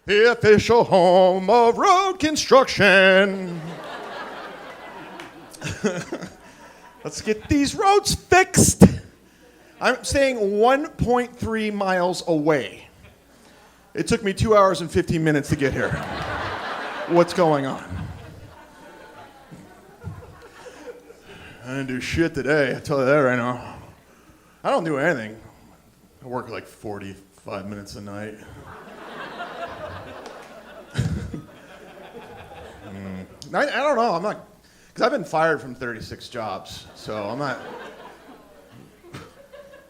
the official home of road construction. Let's get these roads fixed. I'm staying 1.3 miles away. It took me 2 hours and 15 minutes to get here. What's going on? I didn't do shit today, I tell you that right now. I don't do anything. I work like 45 minutes a night. I don't know, I'm not, because I've been fired from 36 jobs, so I'm not.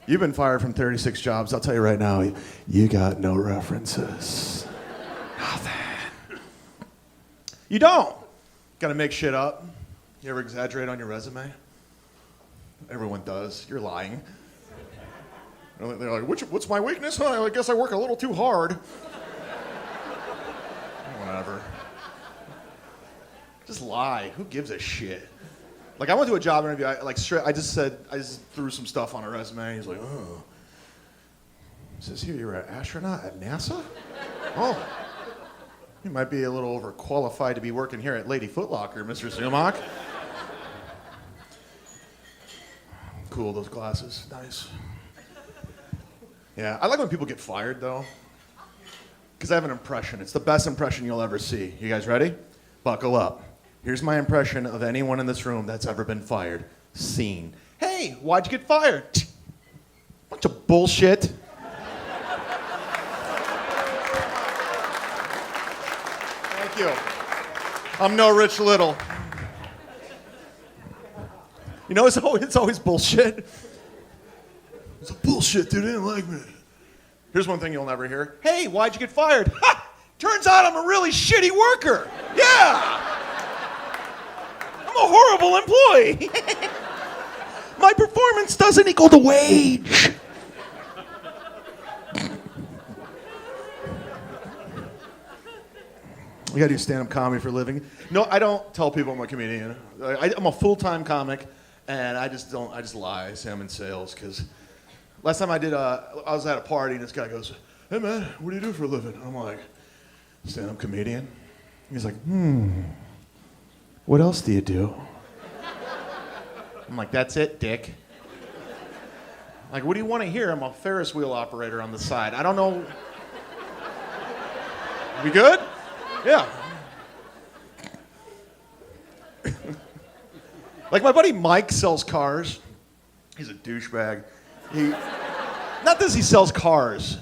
You've been fired from 36 jobs, I'll tell you right now, you got no references. Nothing. You don't. Gotta make shit up. You ever exaggerate on your resume? Everyone does. You're lying. They're like, what's my weakness? Oh, I guess I work a little too hard. Whatever. Just lie. Who gives a shit? Like, I went to a job interview. I just threw some stuff on a resume. He's like, oh. It says here you're an astronaut at NASA? Oh. You might be a little overqualified to be working here at Lady Foot Locker, Mr. Zumock. Cool, those glasses. Nice. Yeah, I like when people get fired, though. Because I have an impression. It's the best impression you'll ever see. You guys ready? Buckle up. Here's my impression of anyone in this room that's ever been fired. Scene. Hey, why'd you get fired? Bunch of bullshit. Thank you. I'm no Rich Little. You know, it's always bullshit. It's a bullshit, dude. They didn't like me. Here's one thing you'll never hear. Hey, why'd you get fired? Ha! Turns out I'm a really shitty worker. Yeah! I'm a horrible employee. My performance doesn't equal the wage. You gotta do stand-up comedy for a living. No, I don't tell people I'm a comedian. I'm a full-time comic, and I just lie. I say I'm in sales, because last time I was at a party, and this guy goes, hey man, what do you do for a living? I'm like, stand-up comedian. He's like, what else do you do? I'm like, that's it, dick. Like, what do you want to hear? I'm a Ferris wheel operator on the side. I don't know. We good? Yeah. Like, my buddy Mike sells cars. He's a douchebag. Not that he sells cars.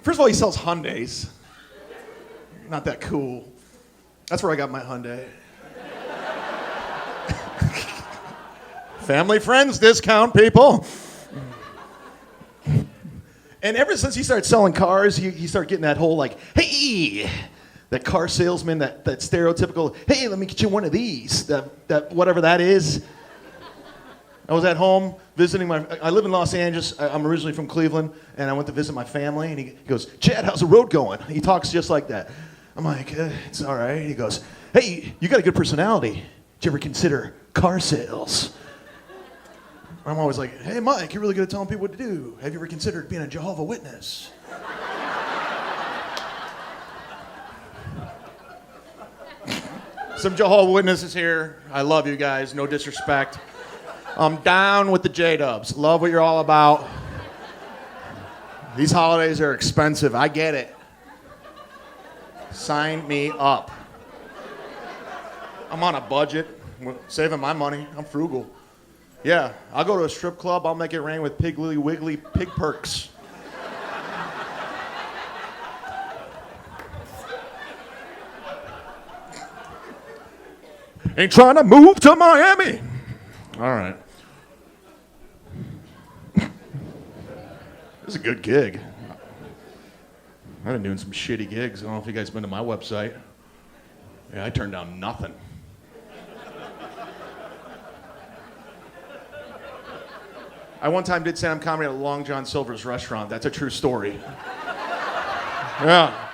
First of all, he sells Hyundais. Not that cool. That's where I got my Hyundai. Family friends discount, people. And ever since he started selling cars, he started getting that whole, like, hey, that car salesman, that stereotypical, hey, let me get you one of these, that whatever that is. I was at home visiting I live in Los Angeles. I'm originally from Cleveland, and I went to visit my family, and he goes, Chad, how's the road going? He talks just like that. I'm like, it's all right. He goes, hey, you got a good personality. Did you ever consider car sales? I'm always like, hey, Mike, you're really good at telling people what to do. Have you ever considered being a Jehovah's Witness? Some Jehovah's Witnesses here. I love you guys. No disrespect. I'm down with the J-dubs. Love what you're all about. These holidays are expensive. I get it. Sign me up. I'm on a budget. Saving my money. I'm frugal. Yeah, I'll go to a strip club. I'll make it rain with Piggly Wiggly pig perks. Ain't trying to move to Miami. All right. This is a good gig. I've been doing some shitty gigs. I don't know if you guys been to my website. Yeah, I turned down nothing. I one time did stand-up comedy at Long John Silver's restaurant. That's a true story. Yeah.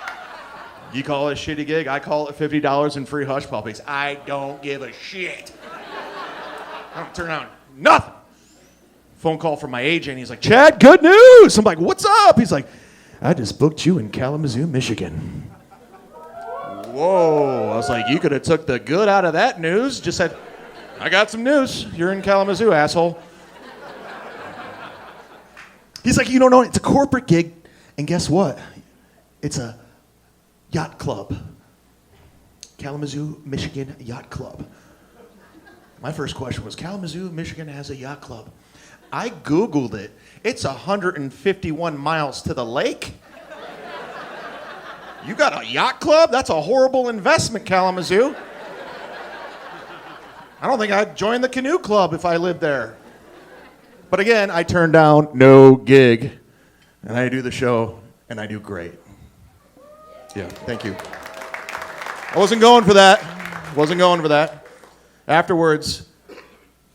You call it a shitty gig, I call it $50 and free hush puppies. I don't give a shit. I don't turn down nothing. Phone call from my agent. He's like, Chad, good news. I'm like, what's up? He's like, I just booked you in Kalamazoo, Michigan. Whoa. I was like, you could have took the good out of that news. Just said, I got some news. You're in Kalamazoo, asshole. He's like, you don't know, it's a corporate gig. And guess what? It's a yacht club. Kalamazoo, Michigan Yacht Club. My first question was, Kalamazoo, Michigan has a yacht club. I Googled it. It's 151 miles to the lake. You got a yacht club? That's a horrible investment, Kalamazoo. I don't think I'd join the canoe club if I lived there. But again, I turned down no gig. And I do the show, and I do great. Yeah, thank you. I wasn't going for that. Afterwards,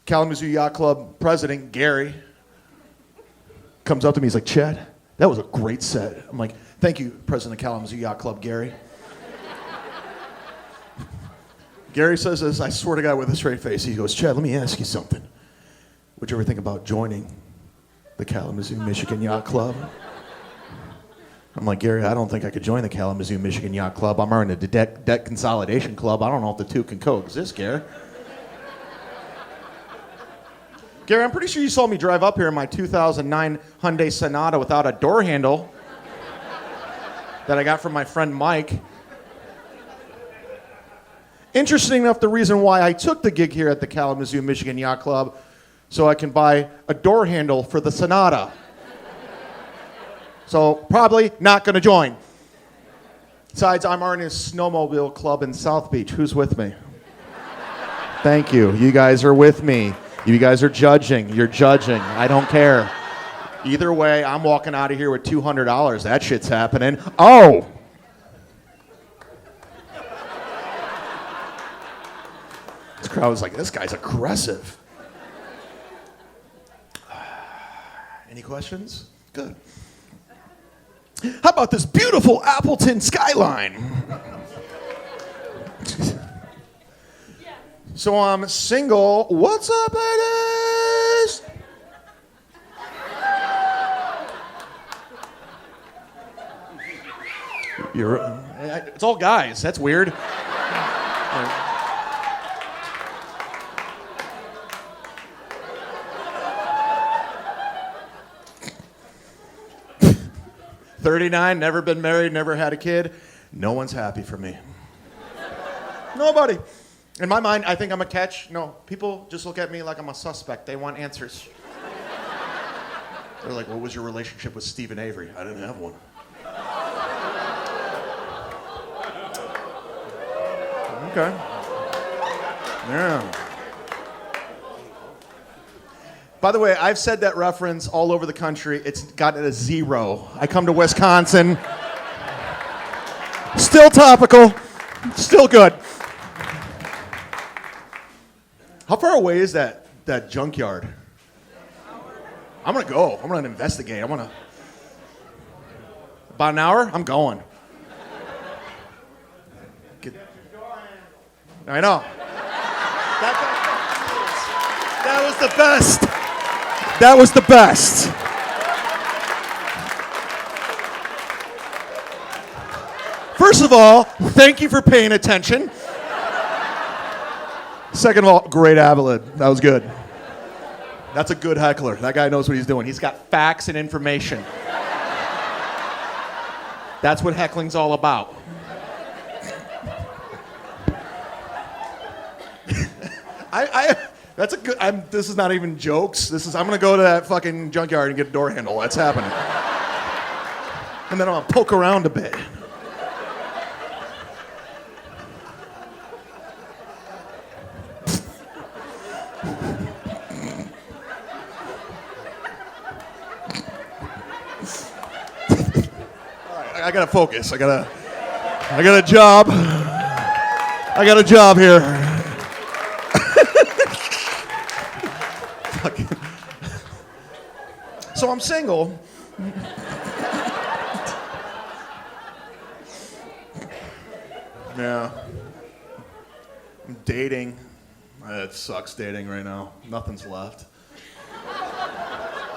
Kalamazoo Yacht Club president, Gary, comes up to me. He's like, Chad, that was a great set. I'm like, thank you, president of Kalamazoo Yacht Club, Gary. Gary says this, I swear to God, with a straight face. He goes, Chad, let me ask you something. Would you ever think about joining the Kalamazoo, Michigan Yacht Club? I'm like, Gary, I don't think I could join the Kalamazoo, Michigan Yacht Club. I'm already in the debt consolidation club. I don't know if the two can coexist, Gary. Gary, I'm pretty sure you saw me drive up here in my 2009 Hyundai Sonata without a door handle that I got from my friend Mike. Interesting enough, the reason why I took the gig here at the Kalamazoo, Michigan Yacht Club, so I can buy a door handle for the Sonata. So probably not going to join. Besides, I'm already in a snowmobile club in South Beach. Who's with me? Thank you. You guys are with me. You guys are judging. You're judging. I don't care. Either way, I'm walking out of here with $200. That shit's happening. Oh! This crowd was like, this guy's aggressive. Any questions? Good. How about this beautiful Appleton skyline? So I'm single. What's up, ladies? It's all guys. That's weird. 39, never been married, never had a kid. No one's happy for me. Nobody. In my mind, I think I'm a catch. No, people just look at me like I'm a suspect. They want answers. They're like, what was your relationship with Stephen Avery? I didn't have one. Okay. Yeah. By the way, I've said that reference all over the country. It's gotten a 0. I come to Wisconsin. Still topical. Still good. How far away is that junkyard? I'm going to go. I'm going to investigate. About an hour? I'm going. I know. That was the best. That was the best. First of all, thank you for paying attention. Second of all, great Appleton. That was good. That's a good heckler. That guy knows what he's doing. He's got facts and information. That's what heckling's all about. That's a good. This is not even jokes. I'm gonna go to that fucking junkyard and get a door handle. That's happening. And then I'm gonna poke around a bit. I gotta focus. I got a job. I got a job here. So I'm single. Yeah. I'm dating. It sucks dating right now. Nothing's left.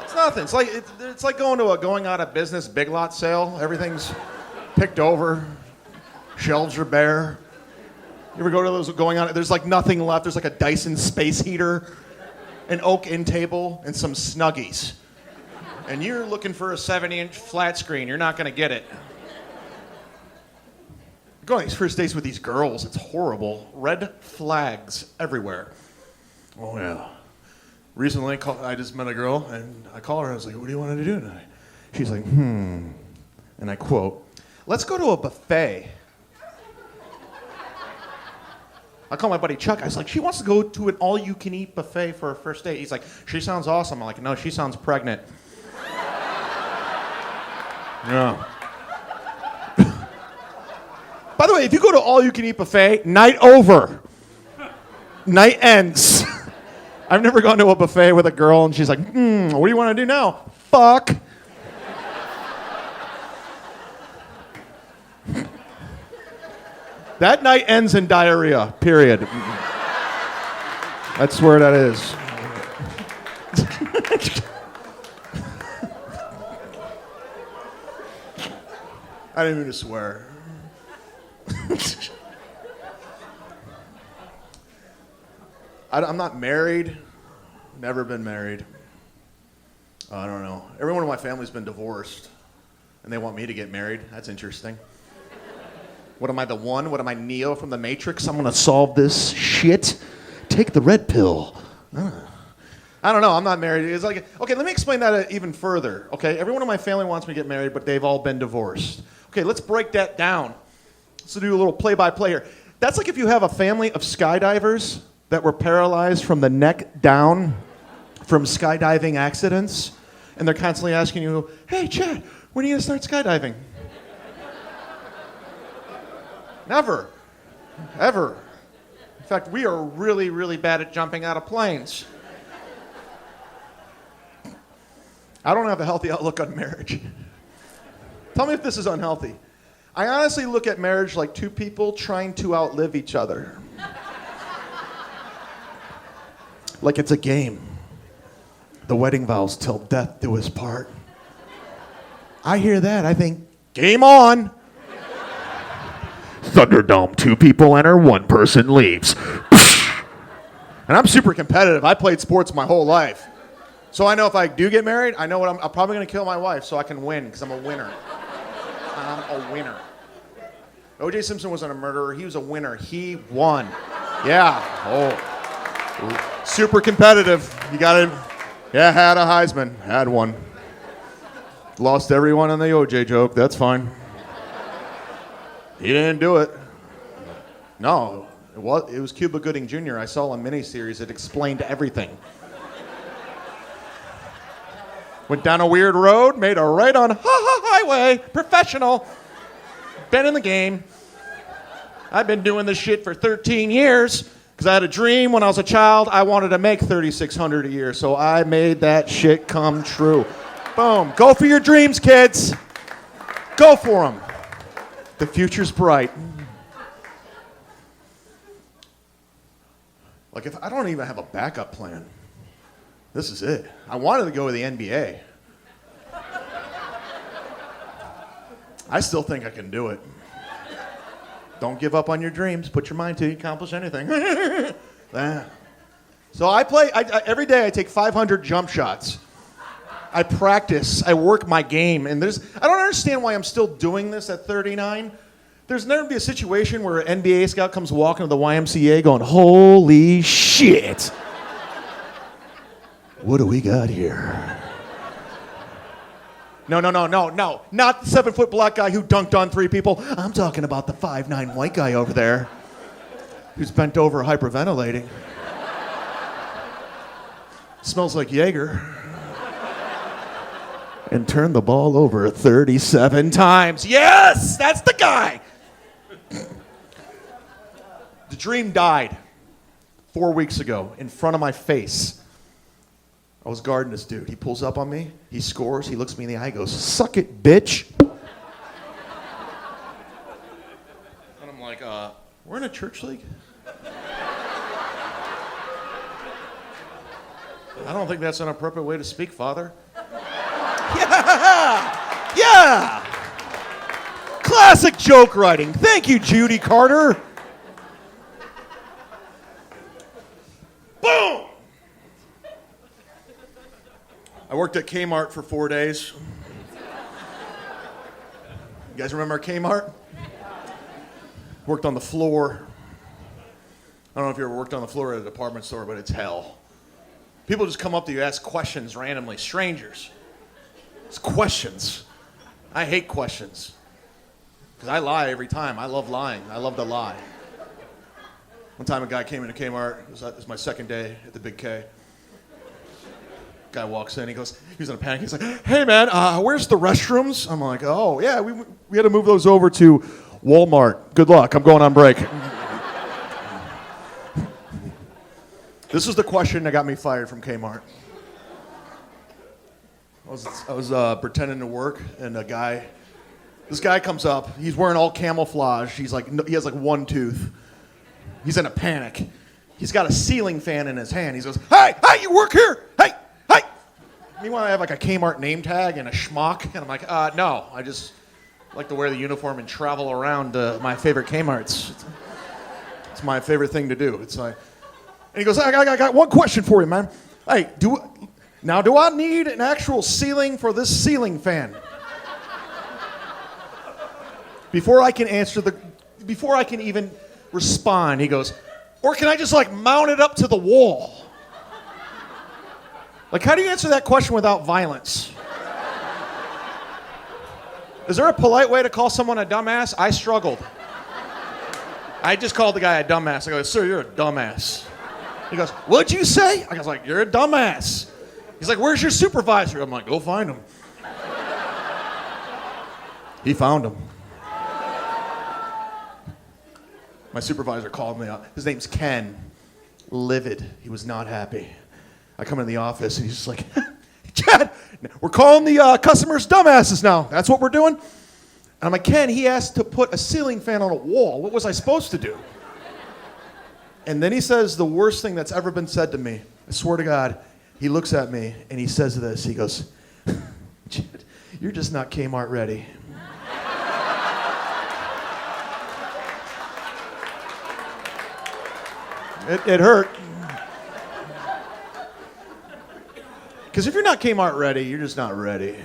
It's nothing. It's like going to a going out of business Big Lot sale. Everything's picked over. Shelves are bare. You ever go to those going on? There's like nothing left. There's like a Dyson space heater, an oak end table, and some Snuggies. And you're looking for a 70-inch flat screen. You're not going to get it. Go on these first dates with these girls. It's horrible. Red flags everywhere. Oh, yeah. Recently, I just met a girl, and I call her. I was like, what do you want to do tonight? She's like, And I quote, let's go to a buffet. I call my buddy Chuck. I was like, she wants to go to an all-you-can-eat buffet for her first date. He's like, she sounds awesome. I'm like, no, she sounds pregnant. Yeah. By the way, if you go to all-you-can-eat buffet, night over. Night ends. I've never gone to a buffet with a girl and she's like, what do you want to do now? Fuck. That night ends in diarrhea, period. That's where that is. I didn't mean to swear. I'm not married. Never been married. I don't know. Everyone in my family's been divorced, and they want me to get married. That's interesting. What am I, the one? What am I, Neo from the Matrix? I'm gonna solve this shit. Take the red pill. I don't know. I'm not married. It's like, okay, let me explain that even further. Okay, everyone in my family wants me to get married, but they've all been divorced. Okay, let's break that down. Let's do a little play-by-play here. That's like if you have a family of skydivers that were paralyzed from the neck down from skydiving accidents, and they're constantly asking you, hey, Chad, when are you going to start skydiving? Never. Ever. In fact, we are really, really bad at jumping out of planes. I don't have a healthy outlook on marriage. Tell me if this is unhealthy. I honestly look at marriage like two people trying to outlive each other. Like it's a game. The wedding vows till death do us part. I hear that, I think, game on. Thunderdome, 2 people enter, 1 person leaves. And I'm super competitive. I played sports my whole life. So I know if I do get married, I know what I'm probably going to kill my wife so I can win, because I'm a winner. I'm a winner. O.J. Simpson wasn't a murderer. He was a winner. He won. Yeah. Oh. Super competitive. You got it. Yeah, had a Heisman. Had one. Lost everyone on the O.J. joke. That's fine. He didn't do it. No. It was Cuba Gooding Jr. I saw a miniseries that explained everything. Went down a weird road, made a right on highway. Professional. Been in the game. I've been doing this shit for 13 years because I had a dream when I was a child. I wanted to make $3,600 a year, so I made that shit come true. Boom. Go for your dreams, kids. Go for them. The future's bright. Like, if I don't even have a backup plan, this is it. I wanted to go to the NBA. I still think I can do it. Don't give up on your dreams. Put your mind to it. Accomplish anything. So I play, every day I take 500 jump shots. I practice. I work my game. And I don't understand why I'm still doing this at 39. There's never be a situation where an NBA scout comes walking to the YMCA going, holy shit. What do we got here? No. Not the 7-foot black guy who dunked on 3 people. I'm talking about the 5'9" white guy over there who's bent over hyperventilating. Smells like Jaeger. And turned the ball over 37 times. Yes, that's the guy. The dream died 4 weeks ago in front of my face. I was guarding this dude. He pulls up on me. He scores. He looks me in the eye. Goes, "Suck it, bitch." And I'm like, we're in a church league? I don't think that's an appropriate way to speak, Father. Yeah! Classic joke writing. Thank you, Judy Carter. Boom! I worked at Kmart for 4 days. You guys remember Kmart? Worked on the floor. I don't know if you ever worked on the floor at a department store, but it's hell. People just come up to you, ask questions randomly. Strangers. It's questions. I hate questions. Because I lie every time. I love lying. I love to lie. One time a guy came into Kmart. It was my second day at the Big K. Guy walks in. He was in a panic. He's like, "Hey, man, where's the restrooms?" I'm like, "Oh, yeah, we had to move those over to Walmart. Good luck. I'm going on break." This was the question that got me fired from Kmart. I was pretending to work, and this guy comes up. He's wearing all camouflage. He has like one tooth. He's in a panic. He's got a ceiling fan in his hand. He goes, "Hey, you work here? Hey. Meanwhile, I have like a Kmart name tag and a schmuck, and I'm like, no, I just like to wear the uniform and travel around my favorite Kmarts. It's my favorite thing to do." It's like, and he goes, I got one question for you, man. Hey, do I need an actual ceiling for this ceiling fan? Before I can even respond, he goes, "Or can I just like mount it up to the wall?" Like, how do you answer that question without violence? Is there a polite way to call someone a dumbass? I struggled. I just called the guy a dumbass. I go, "Sir, you're a dumbass." He goes, "What'd you say?" I was like, "You're a dumbass." He's like, "Where's your supervisor?" I'm like, "Go find him." He found him. My supervisor called me up. His name's Ken. Livid. He was not happy. I come in the office, and he's just like, "Chad, we're calling the customers dumbasses now. That's what we're doing?" And I'm like, "Ken, he asked to put a ceiling fan on a wall. What was I supposed to do?" And then he says the worst thing that's ever been said to me. I swear to God. He looks at me, and he says this. He goes, "Chad, you're just not Kmart ready." It hurt. Because if you're not Kmart ready, you're just not ready.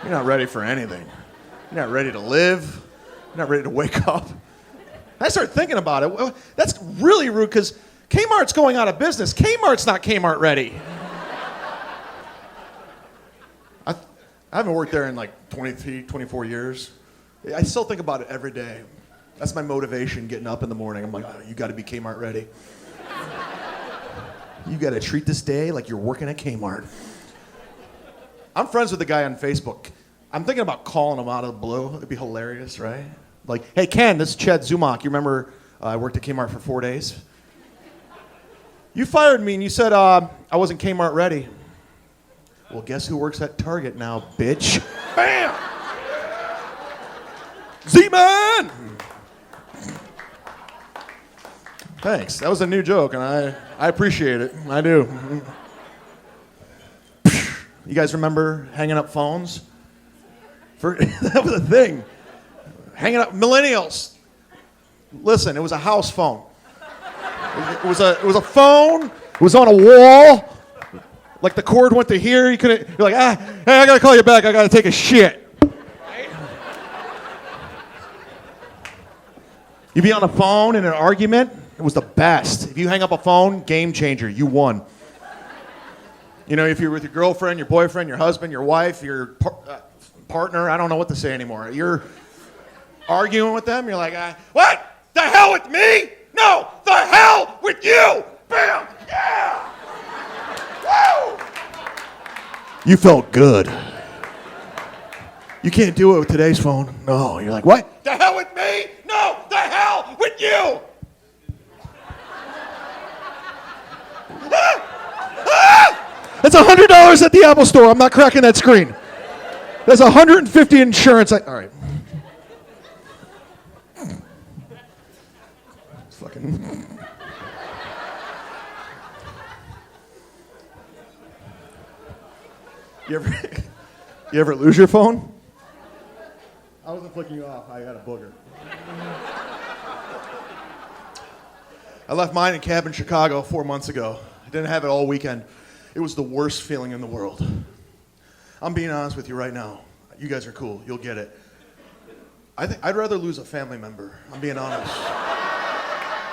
You're not ready for anything. You're not ready to live. You're not ready to wake up. I started thinking about it. Well, that's really rude because Kmart's going out of business. Kmart's not Kmart ready. I haven't worked there in like 23, 24 years. I still think about it every day. That's my motivation getting up in the morning. I'm like, "Oh, you got to be Kmart ready. You got to treat this day like you're working at Kmart." I'm friends with the guy on Facebook. I'm thinking about calling him out of the blue. It'd be hilarious, right? Like, "Hey, Ken, this is Chad Zumock. You remember I worked at Kmart for 4 days? You fired me and you said I wasn't Kmart ready. Well, guess who works at Target now, bitch?" Bam! Z-Man! Thanks. That was a new joke, and I appreciate it. I do. You guys remember hanging up phones? That was a thing. Hanging up millennials. Listen, it was a house phone. It was a phone. It was on a wall. Like the cord went to here. You're like, hey, I gotta call you back. I gotta take a shit. You'd be on a phone in an argument. It was the best. If you hang up a phone, game changer. You won. You know, if you're with your girlfriend, your boyfriend, your husband, your wife, your partner, I don't know what to say anymore. You're arguing with them. You're like, what? The hell with me? No, the hell with you. Bam. Yeah. Woo. You felt good. You can't do it with today's phone. No. You're like, what? The hell with me? No, the hell with you. That's $100 at the Apple store. I'm not cracking that screen. That's $150 insurance. All right. Fucking. You ever, you ever lose your phone? I wasn't flicking you off. I got a booger. I left mine in a cab in Chicago 4 months ago. I didn't have it all weekend. It was the worst feeling in the world. I'm being honest with you right now. You guys are cool. You'll get it. I think I'd rather lose a family member. I'm being honest.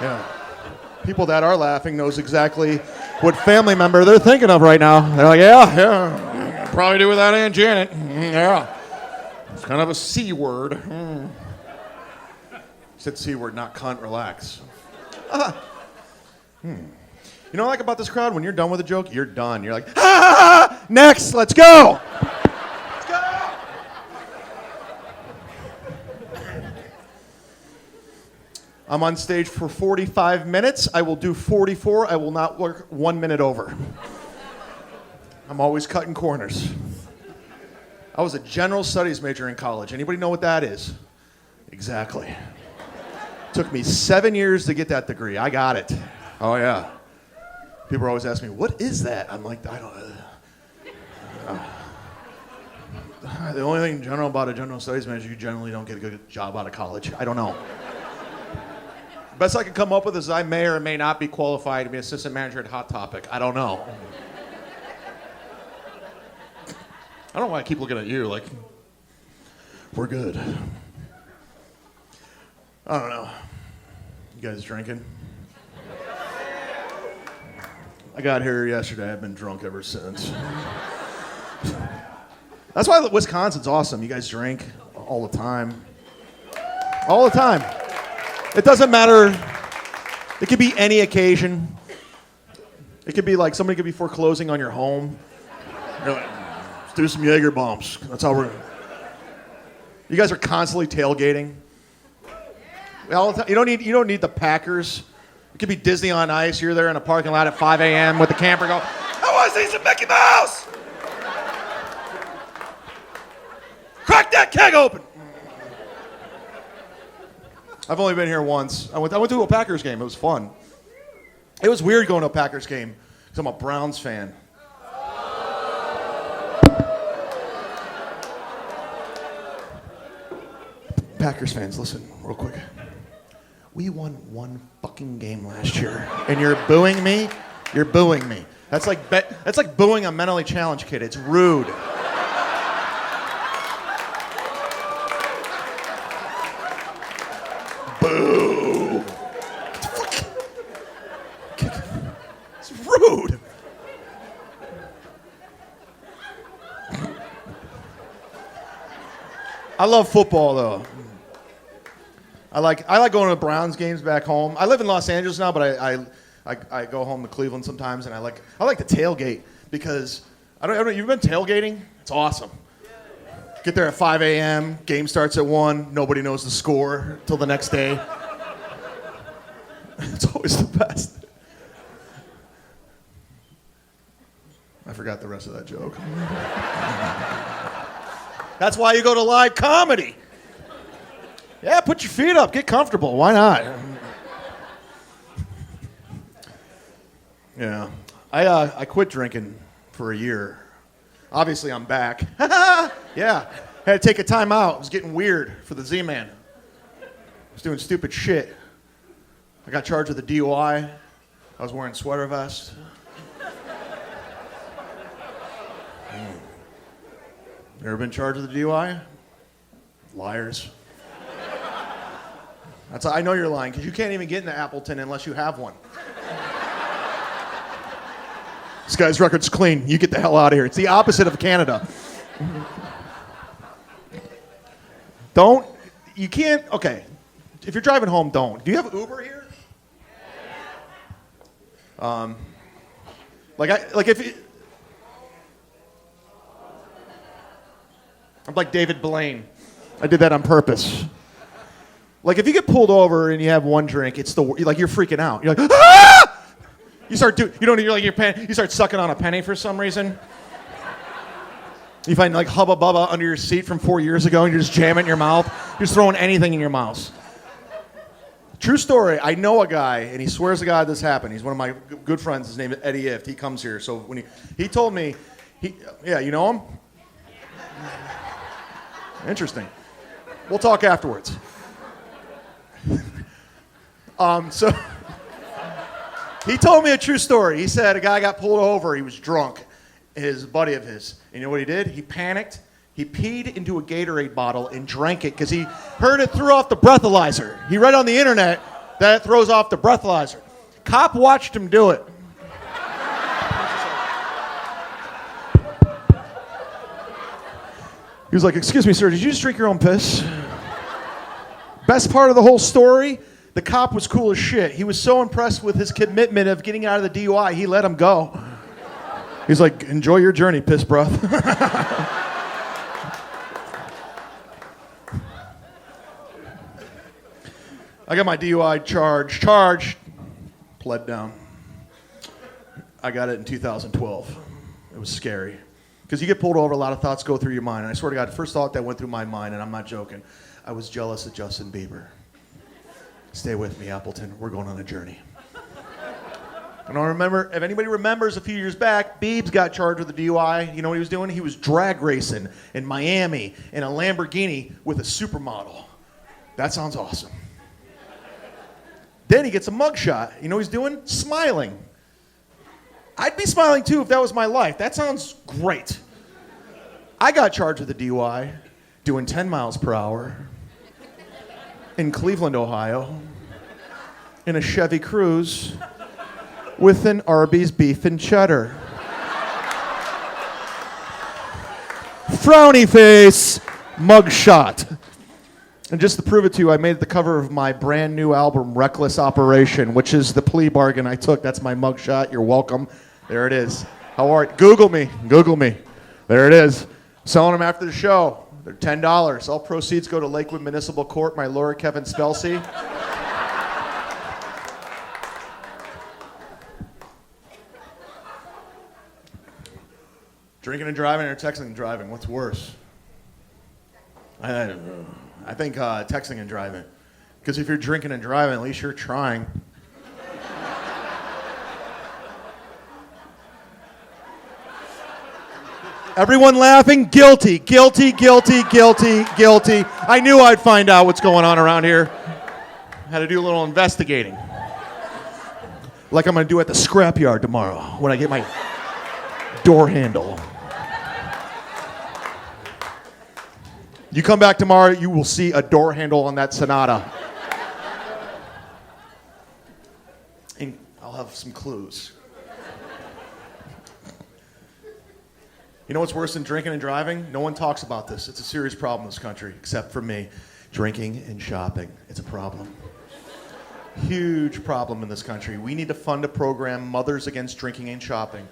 Yeah. People that are laughing knows exactly what family member they're thinking of right now. They're like, yeah, probably do without Aunt Janet. Yeah. It's kind of a C word. Said C word, not cunt, relax. You know what I like about this crowd? When you're done with a joke, you're done. You're like, next, let's go. Let's go. I'm on stage for 45 minutes. I will do 44. I will not work 1 minute over. I'm always cutting corners. I was a general studies major in college. Anybody know what that is? Exactly. Took me 7 years to get that degree. I got it. Oh, yeah. People are always asking me, what is that? I'm like, I don't know. The only thing general about a general studies major, you generally don't get a good job out of college. I don't know. Best I can come up with is I may or may not be qualified to be assistant manager at Hot Topic. I don't know. I don't know why I keep looking at you like, we're good. I don't know. You guys drinking? I got here yesterday. I've been drunk ever since. That's why Wisconsin's awesome. You guys drink all the time. All the time. It doesn't matter. It could be any occasion. It could be like somebody could be foreclosing on your home. You're like, let's do some Jaeger bombs. That's how we're. You guys are constantly tailgating. All the time. You don't need the Packers. It could be Disney on Ice. You're there in a parking lot at 5 a.m. with the camper going, I want to see some Mickey Mouse. Crack that keg open. I've only been here once. I went to a Packers game. It was fun. It was weird going to a Packers game because I'm a Browns fan. Packers fans, listen real quick. We won one fucking game last year, and you're booing me? You're booing me. That's like booing a mentally challenged kid. It's rude. Boo! It's rude. I love football though. I like going to Browns games back home. I live in Los Angeles now, but I go home to Cleveland sometimes, and I like to tailgate because I don't. You've been tailgating? It's awesome. Get there at 5 a.m. Game starts at 1. Nobody knows the score till the next day. It's always the best. I forgot the rest of that joke. That's why you go to live comedy. Yeah, put your feet up. Get comfortable. Why not? Yeah. I quit drinking for a year. Obviously, I'm back. Yeah. Had to take a time out. It was getting weird for the Z-Man. I was doing stupid shit. I got charged with a DUI. I was wearing sweater vest. You ever been charged with a DUI? Liars. I know you're lying, because you can't even get into Appleton unless you have one. This guy's record's clean. You get the hell out of here. It's the opposite of Canada. You can't, okay. If you're driving home, don't. Do you have Uber here? I'm like David Blaine. I did that on purpose. Like if you get pulled over and you have one drink, you're freaking out. You're like, ah! You start you start sucking on a penny for some reason. You find like Hubba Bubba under your seat from 4 years ago and you're just jamming it in your mouth. You're just throwing anything in your mouth. True story. I know a guy, and he swears to God this happened. He's one of my good friends. His name is Eddie Ift. He comes here. So when he told me, Yeah, you know him? Interesting. We'll talk afterwards. So he told me a true story. He said a guy got pulled over. He was drunk. His buddy of his. And you know what he did? He panicked. He peed into a Gatorade bottle and drank it because he heard it threw off the breathalyzer. He read on the internet that it throws off the breathalyzer. Cop watched him do it. He was like, "Excuse me, sir, did you just drink your own piss?" Best part of the whole story, the cop was cool as shit. He was so impressed with his commitment of getting out of the DUI, he let him go. He's like, "Enjoy your journey, piss breath." I got my DUI charged, pled down. I got it in 2012. It was scary. Because you get pulled over, a lot of thoughts go through your mind. And I swear to God, the first thought that went through my mind, and I'm not joking, I was jealous of Justin Bieber. Stay with me, Appleton. We're going on a journey. And I remember, if anybody remembers a few years back, Biebs got charged with a DUI. You know what he was doing? He was drag racing in Miami in a Lamborghini with a supermodel. That sounds awesome. Then he gets a mugshot. You know what he's doing? Smiling. I'd be smiling too if that was my life. That sounds great. I got charged with a DUI doing 10 miles per hour in Cleveland, Ohio, in a Chevy Cruze with an Arby's beef and cheddar. Frowny face, mugshot. And just to prove it to you, I made the cover of my brand new album, Reckless Operation, which is the plea bargain I took. That's my mugshot. You're welcome. There it is. How are you? Google me. There it is. Selling them after the show. They're $10. All proceeds go to Lakewood Municipal Court, my lawyer, Kevin Spelsey. Drinking and driving or texting and driving? What's worse? I think texting and driving. Because if you're drinking and driving, at least you're trying. Everyone laughing? Guilty. I knew I'd find out what's going on around here. Had to do a little investigating. Like I'm going to do at the scrapyard tomorrow when I get my door handle. You come back tomorrow, you will see a door handle on that Sonata. And I'll have some clues. You know what's worse than drinking and driving? No one talks about this. It's a serious problem in this country, except for me. Drinking and shopping. It's a problem. Huge problem in this country. We need to fund a program, Mothers Against Drinking and Shopping.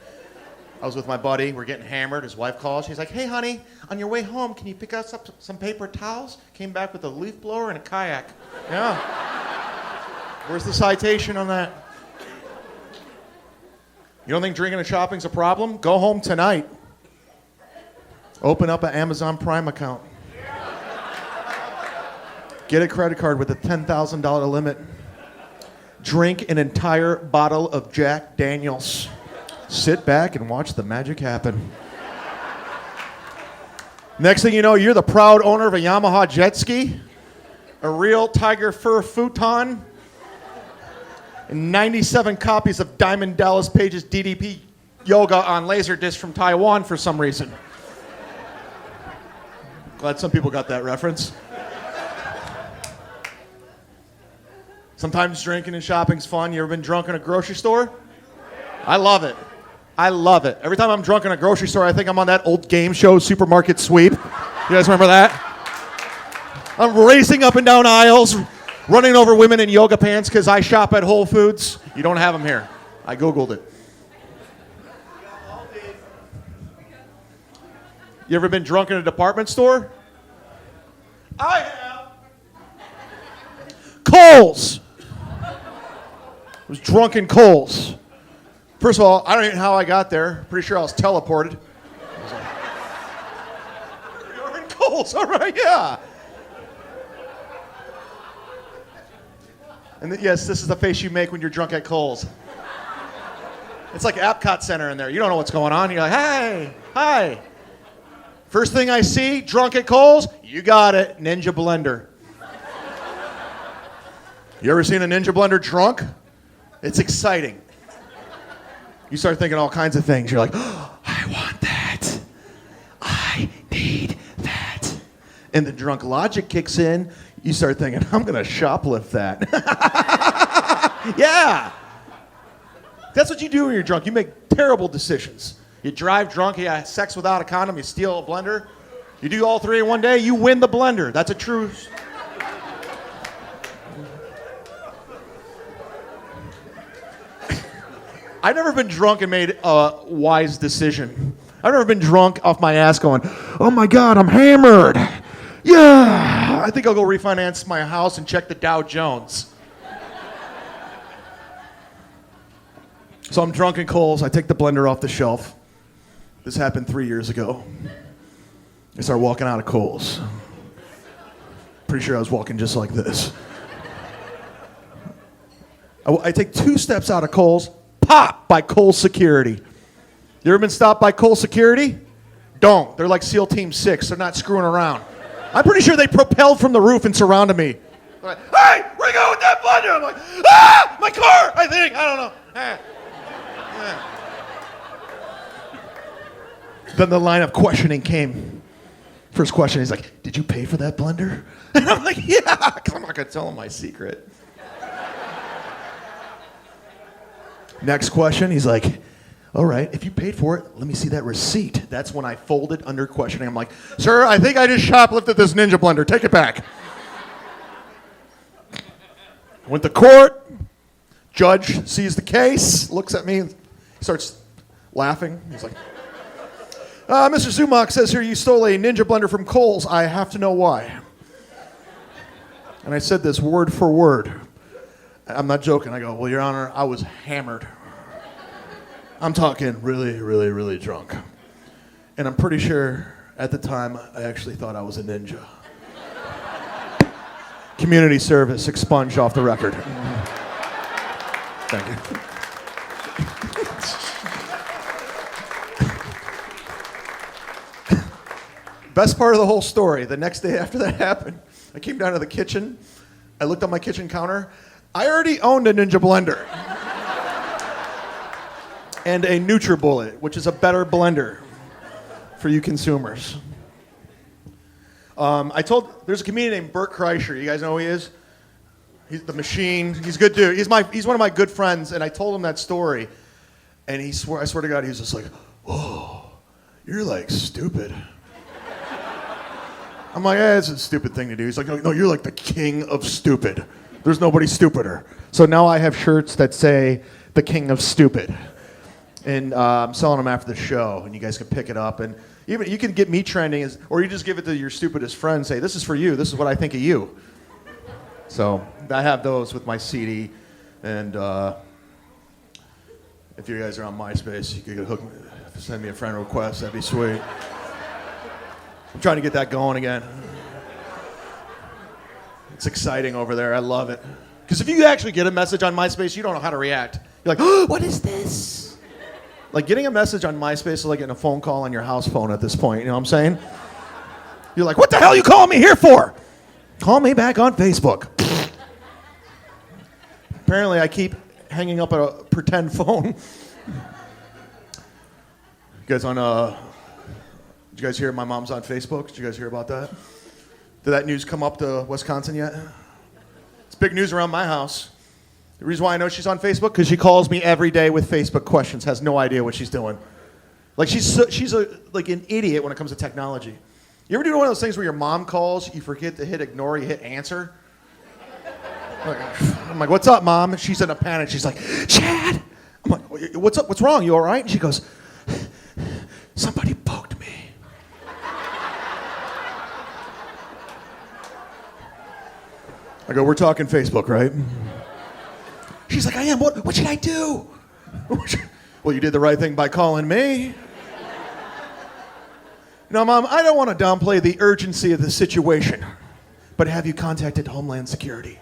I was with my buddy. We're getting hammered. His wife calls. She's like, "Hey, honey, on your way home, can you pick us up some paper towels?" Came back with a leaf blower and a kayak. Yeah. Where's the citation on that? You don't think drinking and shopping's a problem? Go home tonight. Open up an Amazon Prime account. Get a credit card with a $10,000 limit. Drink an entire bottle of Jack Daniels. Sit back and watch the magic happen. Next thing you know, you're the proud owner of a Yamaha jet ski, a real tiger fur futon, and 97 copies of Diamond Dallas Page's DDP yoga on Laserdisc from Taiwan for some reason. Glad some people got that reference. Sometimes drinking and shopping's fun. You ever been drunk in a grocery store? I love it. Every time I'm drunk in a grocery store, I think I'm on that old game show, Supermarket Sweep. You guys remember that? I'm racing up and down aisles, running over women in yoga pants because I shop at Whole Foods. You don't have them here. I Googled it. You ever been drunk in a department store? I have. Kohl's. I was drunk in Kohl's. First of all, I don't even know how I got there. Pretty sure I was teleported. You're in Kohl's, all right, yeah. And yes, this is the face you make when you're drunk at Kohl's. It's like Epcot Center in there. You don't know what's going on. You're like, "Hey, Hi. First thing I see, drunk at Kohl's, you got it, Ninja blender. You ever seen a Ninja blender drunk? It's exciting. You start thinking all kinds of things. You're like, oh, I want that. I need that. And the drunk logic kicks in. You start thinking, I'm going to shoplift that. Yeah. That's what you do when you're drunk. You make terrible decisions. You drive drunk, you have sex without a condom, you steal a blender. You do all three in one day, you win the blender. That's a true... I've never been drunk and made a wise decision. I've never been drunk off my ass going, oh my God, I'm hammered. Yeah. I think I'll go refinance my house and check the Dow Jones. So I'm drunk in Kohl's. I take the blender off the shelf. This happened 3 years ago. I start walking out of Kohl's. Pretty sure I was walking just like this. I take 2 steps out of Kohl's. Pop by Kohl's security. You ever been stopped by Kohl's security? Don't. They're like SEAL Team 6. They're not screwing around. I'm pretty sure they propelled from the roof and surrounded me. They're like, hey, where you going with that blender? I'm like, my car, I think. I don't know. Then the line of questioning came. First question, he's like, did you pay for that blender? And I'm like, yeah, because I'm not going to tell him my secret. Next question, he's like, all right, if you paid for it, let me see that receipt. That's when I folded under questioning. I'm like, sir, I think I just shoplifted this Ninja blender. Take it back. I went to court. Judge sees the case, looks at me, starts laughing. He's like, Mr. Zumock says here you stole a Ninja blender from Kohl's. I have to know why. And I said this word for word. I'm not joking. I go, well, Your Honor, I was hammered. I'm talking really, really, really drunk. And I'm pretty sure at the time I actually thought I was a ninja. Community service expunged off the record. Thank you. Best part of the whole story, the next day after that happened, I came down to the kitchen. I looked on my kitchen counter. I already owned a Ninja blender. And a NutriBullet, which is a better blender for you consumers. There's a comedian named Bert Kreischer. You guys know who he is? He's the machine. He's a good dude. He's one of my good friends, and I told him that story. And I swear to God, he was just like, whoa, you're like stupid. I'm like, it's a stupid thing to do. He's like, no, you're like the king of stupid. There's nobody stupider. So now I have shirts that say the king of stupid. And I'm selling them after the show, and you guys can pick it up. And even you can get me trending, or you just give it to your stupidest friend and say, this is for you. This is what I think of you. So I have those with my CD. And if you guys are on MySpace, you could send me a friend request. That'd be sweet. I'm trying to get that going again. It's exciting over there. I love it. Because if you actually get a message on MySpace, you don't know how to react. You're like, oh, what is this? Like getting a message on MySpace is like getting a phone call on your house phone at this point. You know what I'm saying? You're like, what the hell are you calling me here for? Call me back on Facebook. Apparently, I keep hanging up a pretend phone. You guys did you guys hear my mom's on Facebook? Did you guys hear about that? Did that news come up to Wisconsin yet? It's big news around my house. The reason why I know she's on Facebook, because she calls me every day with Facebook questions, has no idea what she's doing. Like she's like an idiot when it comes to technology. You ever do one of those things where your mom calls, you forget to hit ignore, you hit answer? I'm like, what's up, Mom? And she's in a panic. She's like, Chad. I'm like, what's up? What's wrong? You all right? And she goes, somebody poked me. I go, we're talking Facebook, right? She's like, I am. What should I do? Well, you did the right thing by calling me. No, Mom, I don't want to downplay the urgency of the situation, but have you contacted Homeland Security?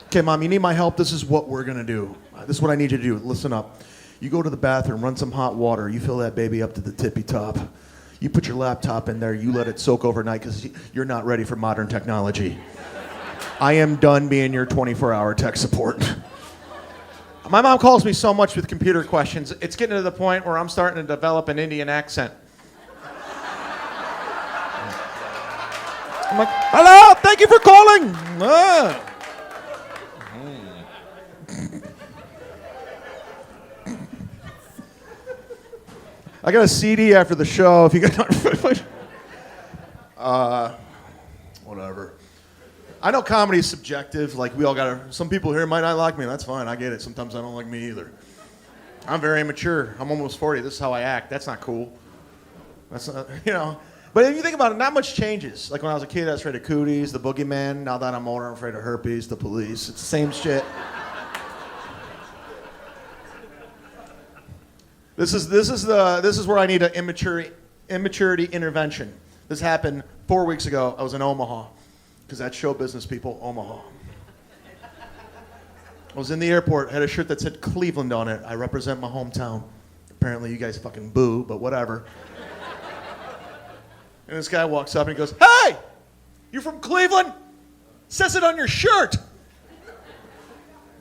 Okay, Mom, you need my help. This is what we're going to do. This is what I need you to do. Listen up. You go to the bathroom, run some hot water, you fill that baby up to the tippy top. You put your laptop in there, you let it soak overnight because you're not ready for modern technology. I am done being your 24-hour tech support. My mom calls me so much with computer questions, it's getting to the point where I'm starting to develop an Indian accent. I'm like, hello, thank you for calling. I got a CD after the show if you guys whatever. I know comedy is subjective. Like, we all some people here might not like me. That's fine. I get it. Sometimes I don't like me either. I'm very immature. I'm almost 40. This is how I act. That's not cool. That's not, But if you think about it, not much changes. Like, when I was a kid, I was afraid of cooties, the boogeyman. Now that I'm older, I'm afraid of herpes, the police. It's the same shit. This is where I need an immaturity intervention. This happened 4 weeks ago. I was in Omaha, because that's show business, people. Omaha. I was in the airport, had a shirt that said Cleveland on it. I represent my hometown. Apparently you guys fucking boo, but whatever. And this guy walks up and he goes, "Hey, you from Cleveland? Says it on your shirt."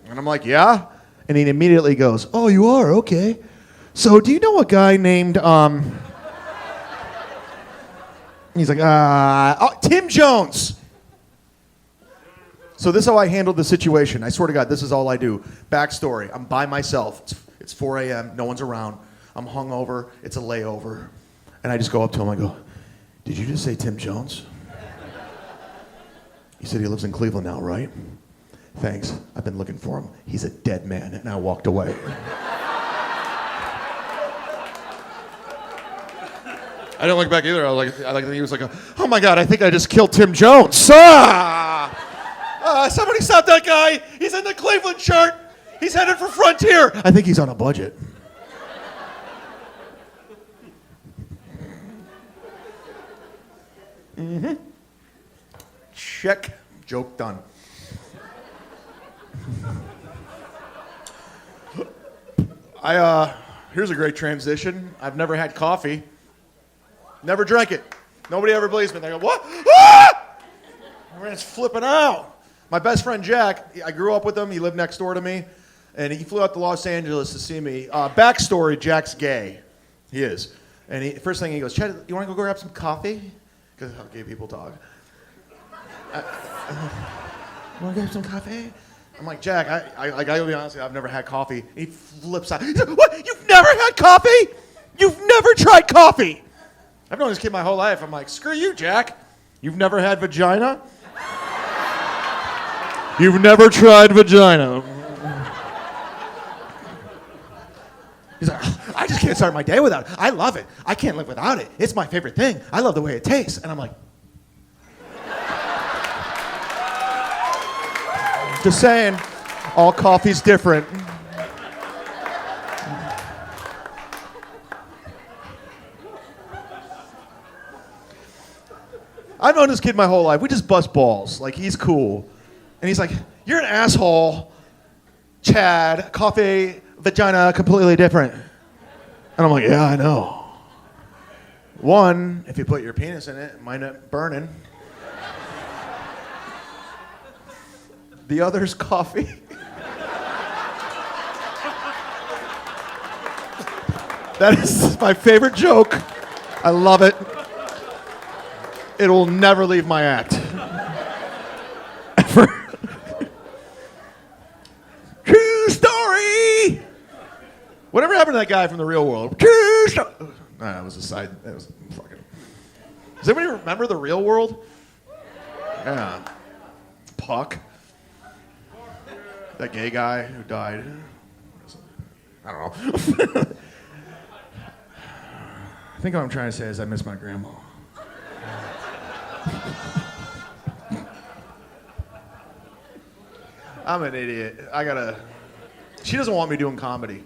And I'm like, "Yeah." And he immediately goes, "Oh, you are? Okay. So do you know a guy named, He's like, Tim Jones. So this is how I handled the situation. I swear to God, this is all I do. Backstory, I'm by myself. It's 4 a.m., no one's around. I'm hungover, it's a layover. And I just go up to him, I go, "Did you just say Tim Jones?" He said he lives in Cleveland now, right? "Thanks, I've been looking for him. He's a dead man." And I walked away. I didn't look back either. He was like, "Oh my God, I think I just killed Tim Jones." Somebody stop that guy. He's in the Cleveland shirt. He's headed for Frontier. I think he's on a budget. Mm-hmm. Check. Joke done. Here's a great transition. I've never had coffee. Never drank it. Nobody ever believes me. They go, "What?" Ah! Everyone's flipping out. My best friend Jack, I grew up with him. He lived next door to me. And he flew out to Los Angeles to see me. Backstory, Jack's gay. He is. And first thing he goes, "Chad, you want to go grab some coffee?" Because how gay people talk. "You want to grab some coffee?" I'm like, "Jack, I gotta be honest with you, I've never had coffee." He flips out. He said, "What? You've never had coffee? You've never tried coffee?" I've known this kid my whole life. I'm like, "Screw you, Jack. You've never had vagina? You've never tried vagina." He's like, "I just can't start my day without it. I love it. I can't live without it. It's my favorite thing. I love the way it tastes." And I'm like, just saying, all coffee's different. I've known this kid my whole life. We just bust balls. Like, he's cool. And he's like, "You're an asshole, Chad. Coffee, vagina, completely different." And I'm like, "Yeah, I know. One, if you put your penis in it, it might end up burning. The other's coffee." That is my favorite joke. I love it. It will never leave my act. Ever. True story. Whatever happened to that guy from The Real World? True story. No, that was a side. That was fucking. Does anybody remember The Real World? Yeah. Puck. That gay guy who died. I don't know. I think what I'm trying to say is I miss my grandma. I'm an idiot. She doesn't want me doing comedy.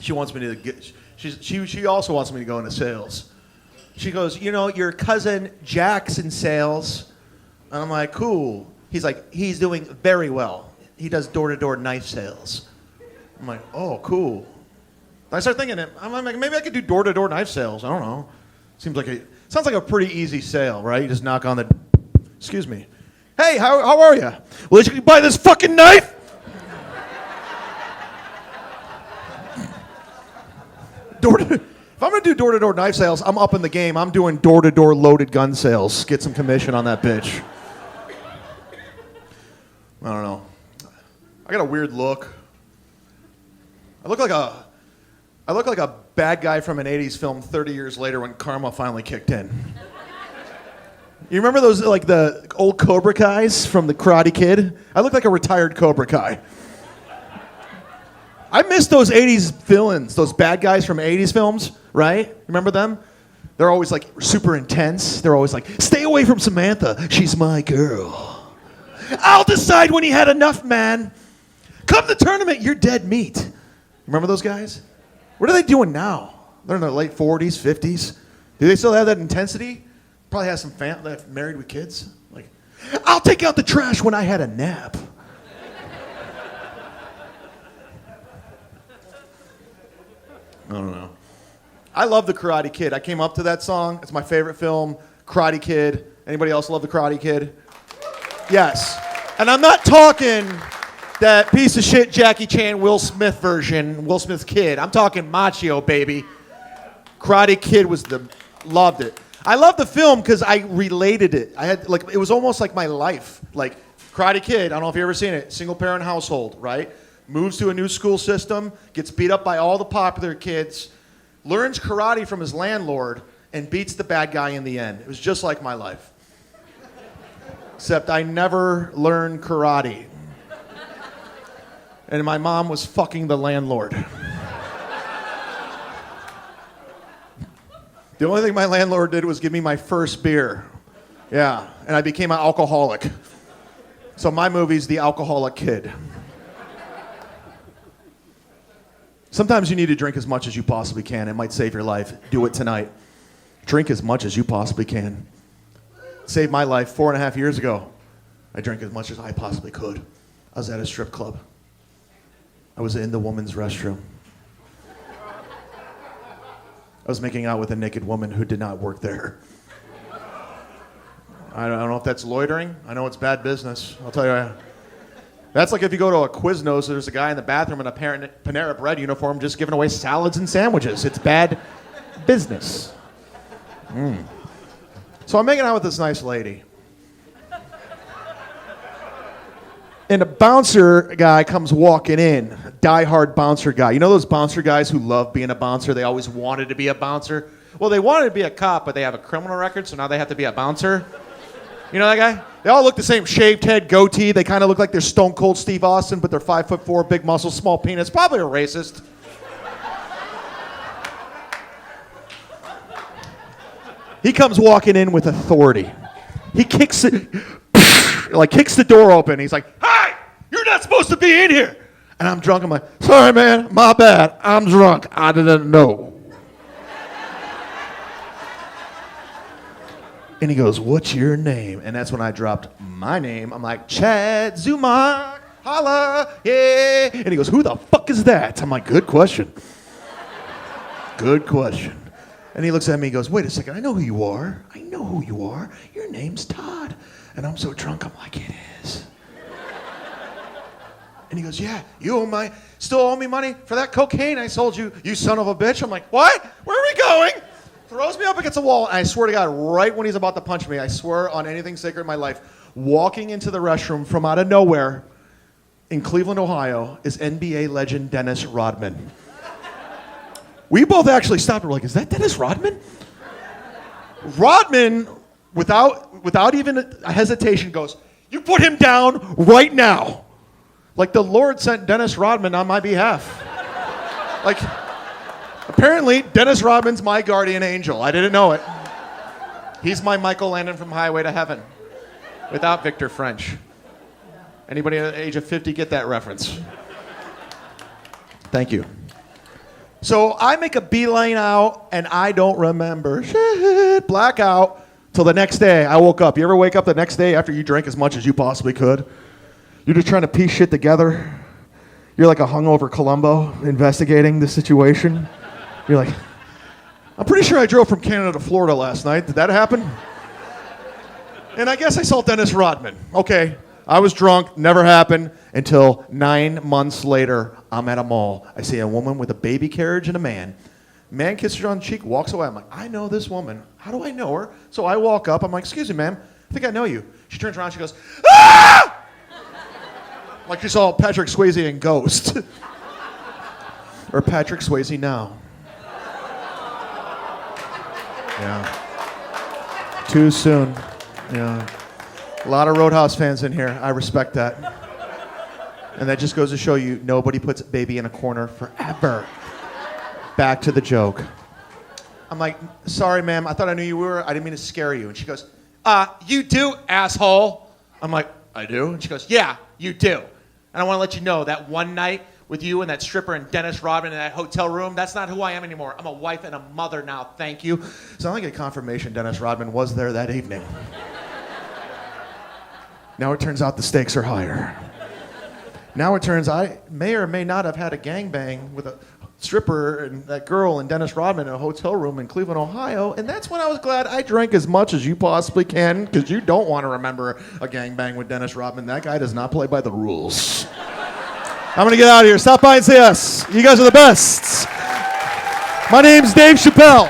She wants me to get. She also wants me to go into sales. She goes, "Your cousin Jack's in sales," and I'm like, "Cool." He's like, "He's doing very well. He does door-to-door knife sales." I'm like, "Oh, cool." I started thinking, I'm like, maybe I could do door-to-door knife sales. I don't know. Sounds like a pretty easy sale, right? You just knock on the, excuse me. Hey, how are you? Well, you buy this fucking knife? If I'm going to do door-to-door knife sales, I'm up in the game. I'm doing door-to-door loaded gun sales. Get some commission on that bitch. I don't know. I got a weird look. I look like a bad guy from an 80s film 30 years later when karma finally kicked in. You remember those, like the old Cobra Kais from the Karate Kid? I look like a retired Cobra Kai. I miss those 80s villains, those bad guys from 80s films, right? Remember them? They're always like super intense. They're always like, stay away from Samantha. She's my girl. I'll decide when he had enough, man. Come to the tournament, you're dead meat. Remember those guys? What are they doing now? They're in their late 40s, 50s. Do they still have that intensity? Probably have some family that married with kids. Like, I'll take out the trash when I had a nap. I don't know. I love The Karate Kid. I came up to that song. It's my favorite film, Karate Kid. Anybody else love The Karate Kid? Yes. And I'm not talking that piece of shit Jackie Chan, Will Smith version, Will Smith's kid. I'm talking Machio, baby. Karate Kid loved it. I love the film because I related it. It was almost like my life. Like Karate Kid, I don't know if you've ever seen it, single parent household, right? Moves to a new school system, gets beat up by all the popular kids, learns karate from his landlord, and beats the bad guy in the end. It was just like my life. Except I never learned karate. And my mom was fucking the landlord. The only thing my landlord did was give me my first beer. Yeah, and I became an alcoholic. So my movie's The Alcoholic Kid. Sometimes you need to drink as much as you possibly can. It might save your life. Do it tonight. Drink as much as you possibly can. It saved my life 4.5 years ago. I drank as much as I possibly could. I was at a strip club. I was in the woman's restroom. I was making out with a naked woman who did not work there. I don't know if that's loitering. I know it's bad business. I'll tell you. That's like if you go to a Quiznos, there's a guy in the bathroom in a Panera Bread uniform just giving away salads and sandwiches. It's bad business. So I'm making out with this nice lady. And a bouncer guy comes walking in, a diehard bouncer guy. You know those bouncer guys who love being a bouncer? They always wanted to be a bouncer. Well, they wanted to be a cop, but they have a criminal record, so now they have to be a bouncer. You know that guy? They all look the same, shaved head, goatee. They kind of look like they're Stone Cold Steve Austin, but they're 5'4", big muscles, small penis. Probably a racist. He comes walking in with authority. He kicks it, kicks the door open. He's like, "Hey, you're not supposed to be in here." And I'm drunk. I'm like, "Sorry, man, my bad. I'm drunk. I didn't know." And he goes, "What's your name?" And that's when I dropped my name. I'm like, "Chad Zumock, holla, yeah." And he goes, "Who the fuck is that?" I'm like, "Good question. Good question." And he looks at me and goes, "Wait a second, I know who you are. I know who you are. Your name's Todd." And I'm so drunk, I'm like, "It is." And he goes, "Yeah, you still owe me money for that cocaine I sold you, you son of a bitch." I'm like, "What? Where are we going?" Throws me up against the wall, and I swear to God, right when he's about to punch me, I swear on anything sacred in my life, walking into the restroom from out of nowhere in Cleveland, Ohio, is NBA legend Dennis Rodman. We both actually stopped and were like, "Is that Dennis Rodman?" Rodman, without even a hesitation, goes, "You put him down right now." Like the Lord sent Dennis Rodman on my behalf. Like, apparently, Dennis Rodman's my guardian angel. I didn't know it. He's my Michael Landon from Highway to Heaven, without Victor French. Anybody at the age of 50 get that reference? Thank you. So I make a beeline out, and I don't remember shit. Blackout till the next day. I woke up. You ever wake up the next day after you drank as much as you possibly could? You're just trying to piece shit together. You're like a hungover Columbo investigating the situation. You're like, I'm pretty sure I drove from Canada to Florida last night. Did that happen? And I guess I saw Dennis Rodman. Okay, I was drunk, never happened, until 9 months later, I'm at a mall. I see a woman with a baby carriage and a man. Man kisses her on the cheek, walks away. I'm like, I know this woman. How do I know her? So I walk up. I'm like, excuse me, ma'am. I think I know you. She turns around. She goes, ah! Like she saw Patrick Swayze in Ghost. Or Patrick Swayze now. Yeah. Too soon. Yeah. A lot of Roadhouse fans in here. I respect that. And that just goes to show you, nobody puts baby in a corner forever. Back to the joke. I'm like, sorry, ma'am. I thought I knew you were. I didn't mean to scare you. And she goes, you do, asshole. I'm like, I do? And she goes, yeah, you do. And I want to let you know that one night with you and that stripper and Dennis Rodman in that hotel room, that's not who I am anymore. I'm a wife and a mother now, thank you. So I only get confirmation Dennis Rodman was there that evening. Now it turns out the stakes are higher. Now it turns I may or may not have had a gangbang with a stripper and that girl and Dennis Rodman in a hotel room in Cleveland, Ohio, and that's when I was glad I drank as much as you possibly can, because you don't want to remember a gangbang with Dennis Rodman. That guy does not play by the rules. I'm gonna get out of here. Stop by and see us. You guys are the best. My name's Dave Chappelle.